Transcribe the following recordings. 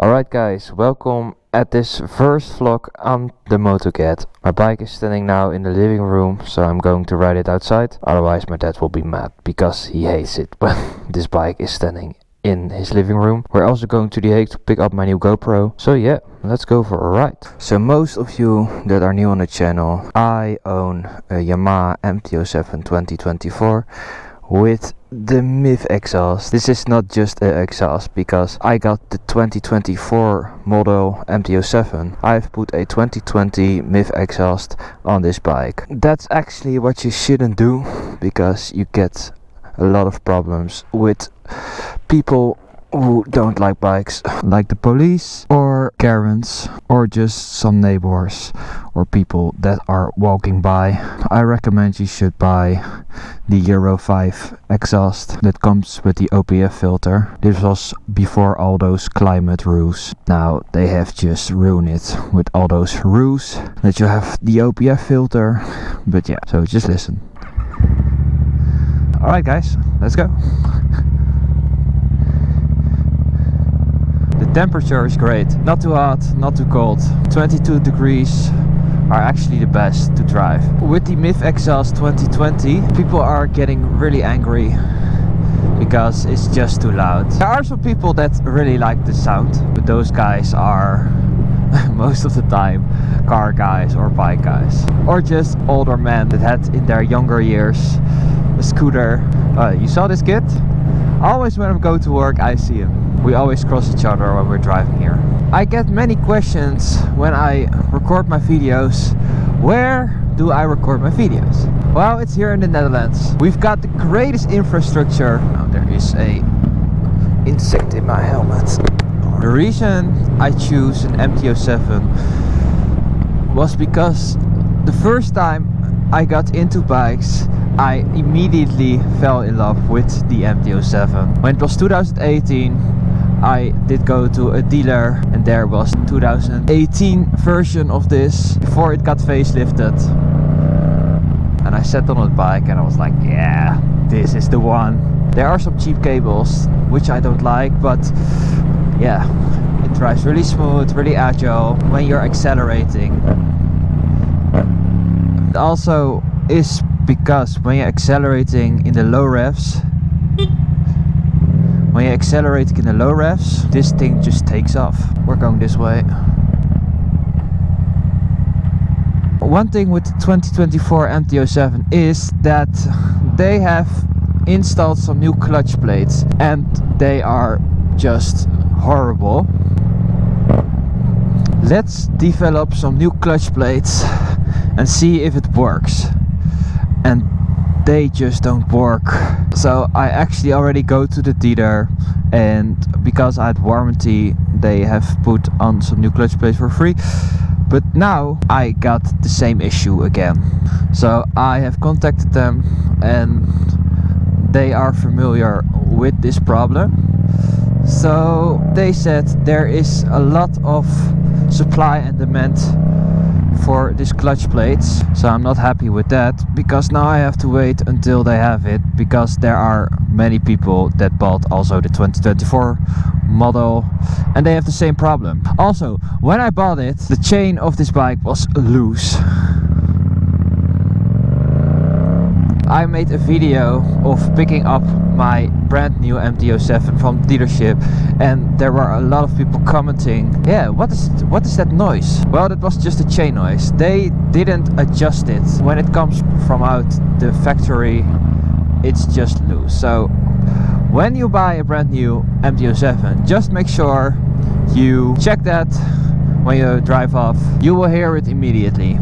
Alright guys, welcome at this first vlog on the MotoGet. My bike is standing now in the living room, so I'm going to ride it outside. Otherwise my dad will be mad, because he hates it when this bike is standing in his living room. We're also going to The Hague to pick up my new GoPro. So yeah, let's go for a ride. So most of you that are new on the channel, I own a Yamaha MT-07 2024 with the MIF exhaust. This is not just an exhaust, because I got the 2024 model MT-07. I've put a 2020 MIF exhaust on this bike. That's actually what you shouldn't do, because you get a lot of problems with people who don't like bikes, like the police or Karens or just some neighbors or people that are walking by. I recommend you should buy the Euro 5 exhaust that comes with the OPF filter. This was before all those climate rules. Now they have just ruined it with all those rules that you have the OPF filter. But yeah, so just listen. Alright guys, let's go. The temperature is great, not too hot, not too cold. 22 degrees are actually the best to drive. With the MIF exhaust 2020, people are getting really angry because it's just too loud. There are some people that really like the sound, but those guys are most of the time car guys or bike guys, or just older men that had in their younger years a scooter. You saw this kid? Always when I go to work I see him. We always cross each other when we're driving here. I get many questions when I record my videos. Where do I record my videos? Well, it's here in the Netherlands. We've got the greatest infrastructure. Oh, there is a insect in my helmet. The reason I choose an MT-07 was because the first time I got into bikes, I immediately fell in love with the MT-07. When it was 2018, I did go to a dealer and there was 2018 version of this before it got facelifted. And I sat on the bike and I was like, yeah, this is the one. There are some cheap cables, which I don't like, but yeah, it drives really smooth, really agile when you're accelerating. It also is because when you're accelerating in the low revs, this thing just takes off. We're going this way. One thing with the 2024 MT-07 is that they have installed some new clutch plates and they are just horrible. Let's develop some new clutch plates and see if it works. And they just don't work. So I actually already go to the dealer, and because I had warranty they have put on some new clutch plates for free. But now I got the same issue again. So I have contacted them and they are familiar with this problem. So they said there is a lot of supply and demand for these clutch plates. So I'm not happy with that, because now I have to wait until they have it, because there are many people that bought also the 2024 model and they have the same problem. Also, when I bought it, the chain of this bike was loose. I made a video of picking up my brand new MT-07 from the dealership, and there were a lot of people commenting, yeah, what is that noise? Well, that was just a chain noise. They didn't adjust it. When it comes from out the factory, it's just loose. So when you buy a brand new MT-07, just make sure you check that when you drive off. You will hear it immediately.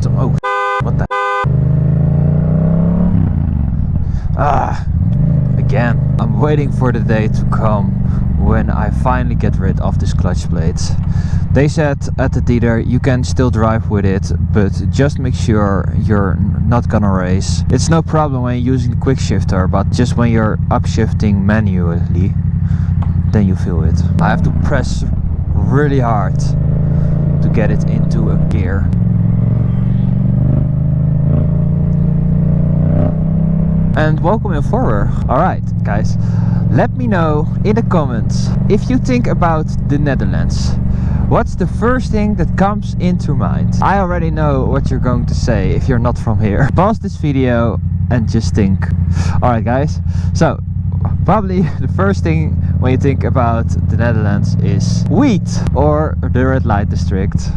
So, oh, what the? Again. I'm waiting for the day to come when I finally get rid of these clutch plates. They said at the dealer you can still drive with it, but just make sure you're not gonna race. It's no problem when you're using the quick shifter, but just when you're upshifting manually, then you feel it. I have to press really hard to get it into a gear. And welcome in forward. Alright guys, Let me know in the comments if you think about the Netherlands. What's the first thing that comes into mind? I already know what you're going to say if you're not from here. Pause this video and just think. Alright guys, so probably the first thing when you think about the Netherlands is wheat or the red light district.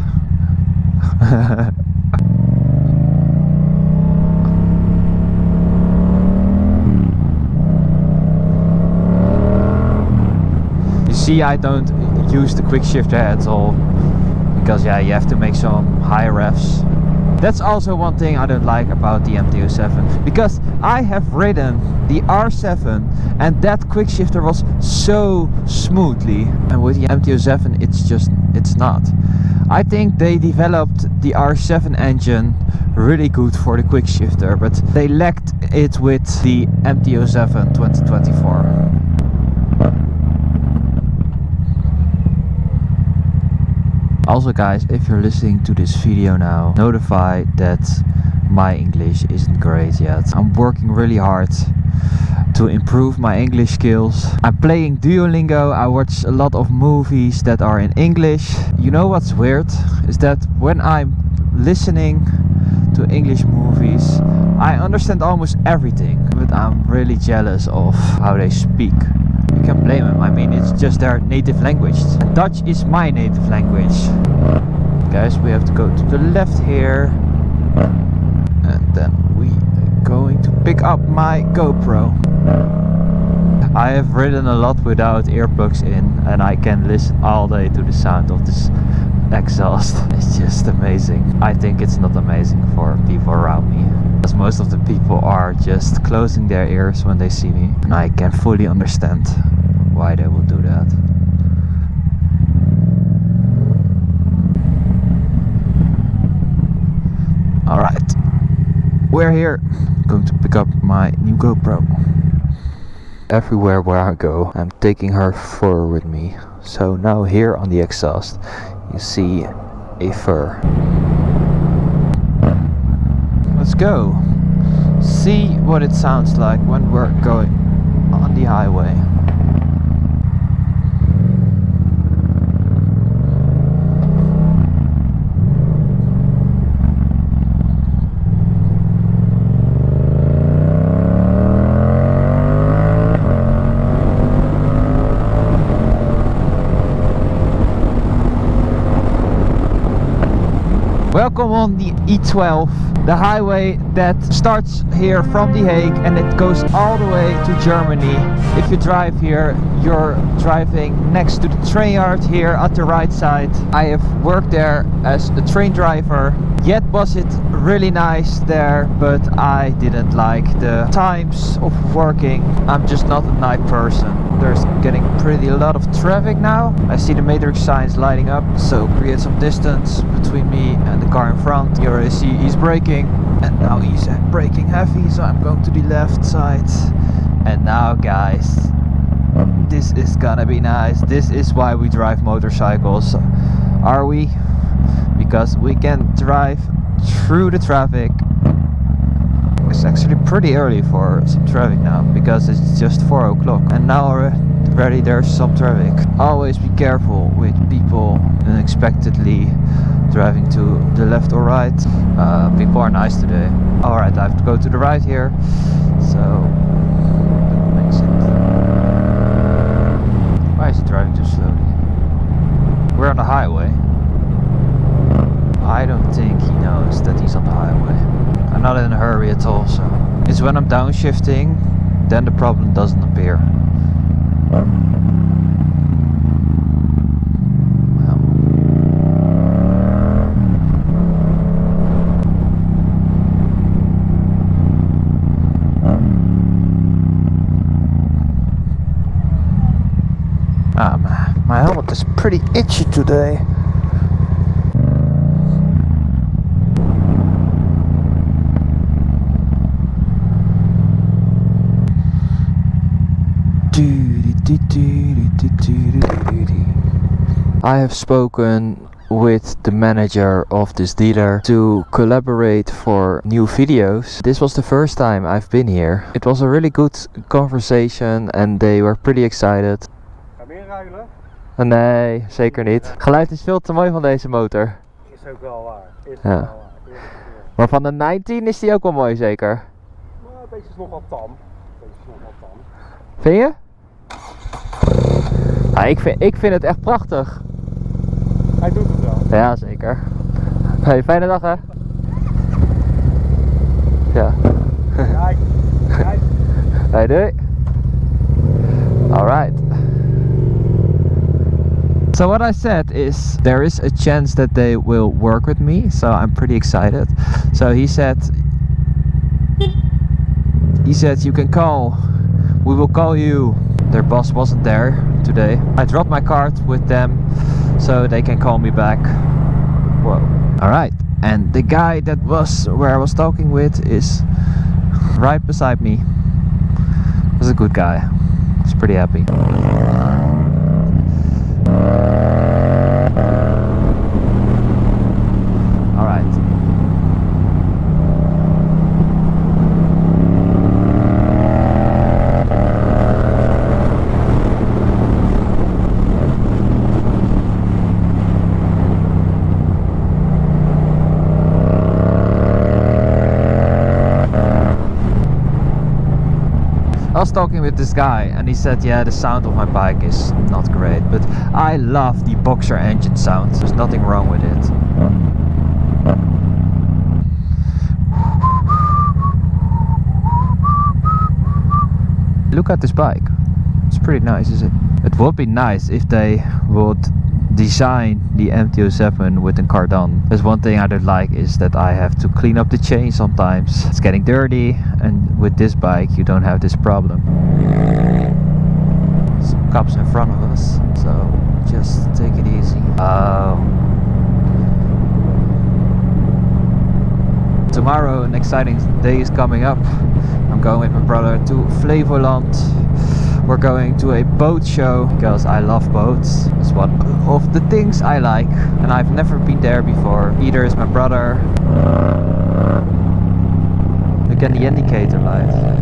You see, I don't use the quick shifter at all because yeah, you have to make some high revs. That's also one thing I don't like about the MT-07, because I have ridden the R7 and that quick shifter was so smoothly, and with the MT-07 it's not. I think they developed the R7 engine really good for the quick shifter, but they lacked it with the MT-07 2024. Also guys, if you're listening to this video now, notify that my English isn't great yet. I'm working really hard to improve my English skills. I'm playing Duolingo, I watch a lot of movies that are in English. You know what's weird? Is that when I'm listening to English movies, I understand almost everything, but I'm really jealous of how they speak. You can blame them, I mean it's just their native language. And Dutch is my native language. Guys, we have to go to the left here. And then we are going to pick up my GoPro. I have ridden a lot without earplugs in and I can listen all day to the sound of this exhaust. It's just amazing. I think it's not amazing for people around me, because most of the people are just closing their ears when they see me, and I can fully understand why they will do that. Alright, we're here. I'm going to pick up my new GoPro. Everywhere where I go, I'm taking her fur with me. So now here on the exhaust you see a fur. Let's go see what it sounds like when we're going on the highway. Welcome on the E12, the highway that starts here from The Hague and it goes all the way to Germany. If you drive here, you're driving next to the train yard here at the right side. I have worked there as a train driver. Yet was it really nice there, but I didn't like the times of working. I'm just not a night person. There's getting pretty a lot of traffic now. I see the matrix signs lighting up, so create some distance between me and the car in front. You already see he's braking, and now he's braking heavy, so I'm going to the left side. And now guys, this is gonna be nice. This is why we drive motorcycles, are we? Because we can drive through the traffic. It's actually pretty early for some traffic now, because it's just 4 o'clock and now already there's some traffic. Always be careful with people unexpectedly driving to the left or right. People are nice today. Alright, I have to go to the right here, so that makes it. Why is he driving too slowly? We're on the highway. I don't think he knows that he's on the highway. I'm not in a hurry at all, so it's when I'm downshifting, then the problem doesn't appear. Well. My helmet is pretty itchy today. I have spoken with the manager of this dealer to collaborate for new videos. This was the first time I've been here. It was a really good conversation and they were pretty excited. Ga je meer ruilen? Nee, zeker niet. Geluid is veel te mooi van deze motor. Is ook wel waar. Is Ja. wel waar. Eerlijk gezegd. Maar van de 19 is die ook wel mooi, zeker? Maar deze is nog wel tam. Deze is nog wel tam. Vind je? Ja, ik vind het echt prachtig. Hij doet het wel. Ja, zeker. Hey, fijne dag hè. Ja. Kijk, kijk. Hey, doei. Alright. So what I said is there is a chance that they will work with me, so I'm pretty excited. So he said you can call, we will call you. Their boss wasn't there today. I dropped my card with them so they can call me back. Whoa. Alright, and the guy that was where I was talking with is right beside me. He's a good guy. He's pretty happy. Alright. I was talking with this guy and he said, yeah, the sound of my bike is not great, but I love the Boxer engine sound. There's nothing wrong with it. Look at this bike. It's pretty nice, isn't it? It would be nice if they would design the MT-07 with a cardan. There's one thing I don't like is that I have to clean up the chain sometimes. It's getting dirty, and with this bike you don't have this problem. Some cops in front of us, so just take it easy. Tomorrow an exciting day is coming up. I'm going with my brother to Flevoland. We're going to a boat show because I love boats. It's one of the things I like, and I've never been there before. Either is my brother. Look at the indicator light.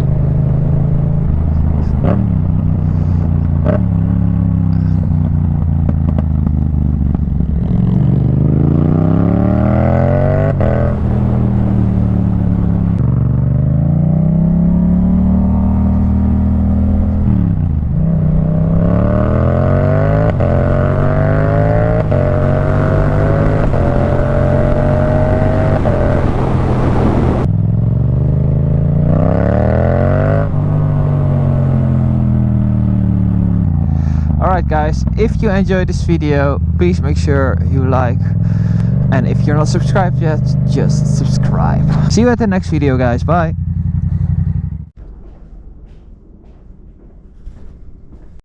Alright guys, if you enjoyed this video, please make sure you like, and if you're not subscribed yet, just subscribe. See you at the next video guys, bye!